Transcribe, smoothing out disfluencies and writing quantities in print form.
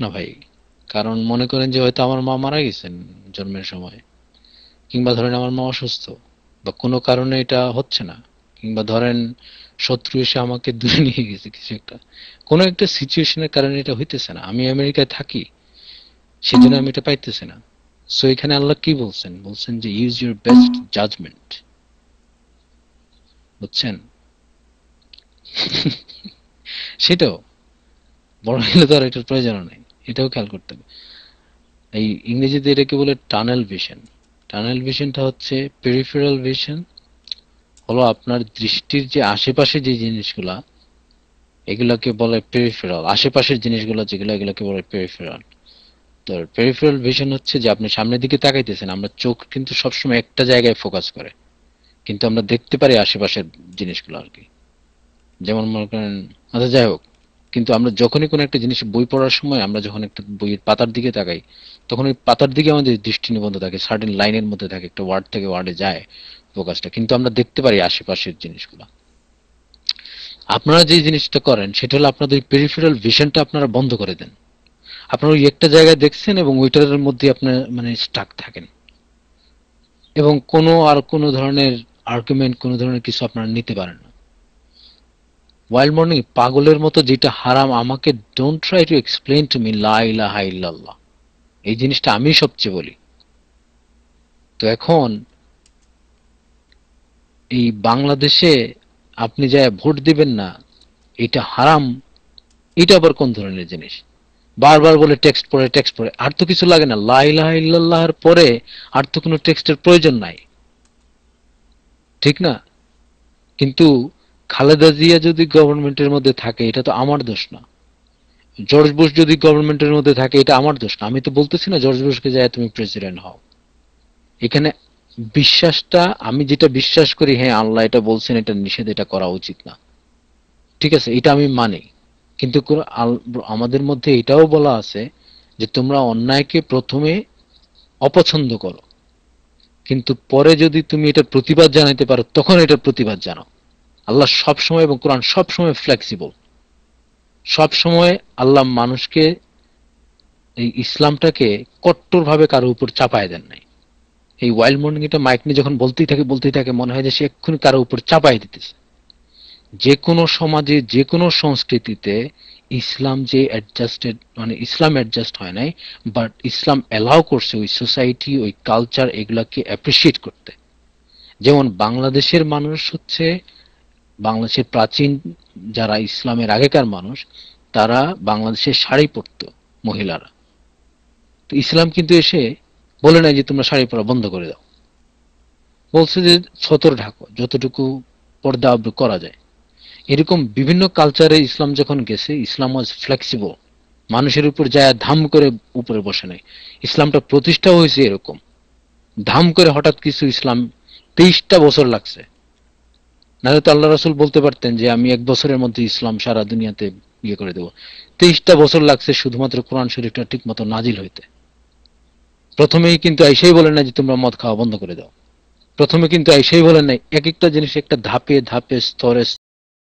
না ভাই। কারণ মনে করেন যে হয়তো আমার মা মারা গেছেন জন্মের সময়, কিংবা ধরেন আমার মা অসুস্থ, বা কোনো কারণে এটা হচ্ছে না, কিংবা ধরেন শত্রু এসে আমাকে দূরে নিয়ে গেছে কিছু একটা, কোনো একটা সিচুয়েশনের কারণে এটা হইতেছে না, আমি আমেরিকায় থাকি, সেজন্য আমি এটা পাইতেছি না। সো এখানে আল্লাহ কি বলছেন, বলছেন যে ইউজ ইউর বেস্ট জাজমেন্ট। বুঝছেন? সেটাও বড় হলে তো আর এটার প্রয়োজন নেই, এটাও খেয়াল করতে হবে। এই ইংরেজিতে এটাকে বলে টানেল ভিশন। টানেল ভিশনটা হচ্ছে পেরিফেরাল ভিশন, হলো আপনার দৃষ্টির যে আশেপাশে যে জিনিসগুলা, এগুলাকে বলে পেরিফেরাল। আশেপাশের জিনিসগুলো যেগুলো, এগুলোকে বলে পেরিফেরাল। তো পেরিফেরাল ভিশন হচ্ছে যে আপনি সামনের দিকে তাকাইতেছেন, আমরা চোখ কিন্তু সবসময় একটা জায়গায় ফোকাস করে, কিন্তু আমরা দেখতে পারি আশেপাশের জিনিসগুলো আর কি। যেমন মনে করেন, আচ্ছা যাই হোক, কিন্তু আমরা যখনই কোনো একটা জিনিস বই পড়ার সময় আমরা যখন একটা বইয়ের পাতার দিকে তাকাই, তখন ওই পাতার দিকে আমাদের দৃষ্টি নিবদ্ধ থাকে, সার্টেন লাইনের মধ্যে থাকে, একটা ওয়ার্ড থেকে ওয়ার্ডে যায় ফোকাসটা, কিন্তু আমরা দেখতে পারি আশেপাশের জিনিসগুলো। আপনারা যে জিনিসটা করেন সেটা হলো আপনাদের পেরিফেরাল ভিশনটা আপনারা বন্ধ করে দেন। আপনারা ওই একটা জায়গায় দেখছেন এবং ওইটার মধ্যে আপনার মানে স্টাক থাকেন, এবং কোনো আর কোনো ধরনের আর্গুমেন্ট, কোনো ধরনের কিছু আপনারা নিতে পারেন না। ওয়াইল্ড মর্নিং পাগলের মতো যেটা হারাম, আমাকে don't try to explain to me লা ইলাহা ইল্লাল্লাহ, এই জিনিসটা আমি সবচেয়ে বলি। তো এখন এই বাংলাদেশে আপনি যায় ভোট দিবেন না, এটা হারাম, এটা আবার কোন ধরনের জিনিস? বারবার বলে টেক্সট পড়ে, টেক্সট পড়ে, আর তো কিছু লাগে না, লা ইলাহা ইল্লাল্লাহর পরে আর তো কোনো টেক্সটের প্রয়োজন নাই, ঠিক না? কিন্তু খালেদা জিয়া যদি গভর্নমেন্টের মধ্যে থাকে এটা তো আমার দোষ না, জর্জ বুশ যদি গভর্নমেন্টের মধ্যে থাকে এটা আমার দোষ না। আমি তো বলতেছি না জর্জ বুশকে যায় তুমি প্রেসিডেন্ট হও। এখানে বিশ্বাসটা, আমি যেটা বিশ্বাস করি, হ্যাঁ আল্লাহ এটা বলছেন, এটা নিষেধ, এটা করা উচিত না, ঠিক আছে, এটা আমি মানি। কিন্তু আমাদের মধ্যে এটাও বলা আছে যে তোমরা অন্যায়কে প্রথমে অপছন্দ করো, কিন্তু পরে যদি তুমি এটা প্রতিবাদ জানাতে পারো তখন এটা প্রতিবাদ জানাও। আল্লাহ সব সময় এবং কোরআন সব সময় ফ্লেক্সিবল। সব সময় আল্লাহ মানুষকে, এই ইসলামটাকে কট্টরভাবে কারো উপর চাপায় দেন নাই। এই ওয়াইল্ড মর্নিং এটা মাইক নিয়ে যখন বলতেই থাকে মনে হয় যে সে এক্ষুনি কারো উপর চাপাই দিতেছে। যে কোনো সমাজে, যে কোনো সংস্কৃতিতে ইসলাম যে অ্যাডজাস্টেড, মানে ইসলাম অ্যাডজাস্ট হয় নাই, বাট ইসলাম অ্যালাউ করছে ওই সোসাইটি, ওই কালচার, এগুলাকে অ্যাপ্রিসিয়েট করতে। যেমন বাংলাদেশের মানুষ হচ্ছে, বাংলাদেশের প্রাচীন যারা ইসলামের আগেকার মানুষ, তারা বাংলাদেশের শাড়ি পরতো মহিলারা। তো ইসলাম কিন্তু এসে বলে নাই যে তোমরা শাড়ি পরা বন্ধ করে দাও, বলছে যে ছতর ঢাকো যতটুকু পর্দা আবরু করা যায়। এরকম বিভিন্ন কালচারে ইসলাম যখন গেছে, ইসলাম ওয়াজ ফ্লেক্সিবল, মানুষের উপর যায় ধাম করে উপরে বসে নাই। ইসলামটা প্রতিষ্ঠা হয়েছে এরকম, ধাম করে হঠাৎ কিছু ইসলাম 23টা বছর লাগছে। নাহলে তো আল্লাহ রাসূল বলতে পারতেন যে আমি 1 বছরের মধ্যে ইসলাম সারা দুনিয়াতে ইয়ে করে দেবো। 23টা বছর লাগছে শুধুমাত্র কোরআন শরীফটা ঠিক মতো নাজিল হইতে। প্রথমেই কিন্তু আইসাই বলেন না যে তোমরা মদ খাওয়া বন্ধ করে দাও, প্রথমে কিন্তু আইসাই বলেন নাই, এক একটা জিনিস একটা ধাপে ধাপে স্তরে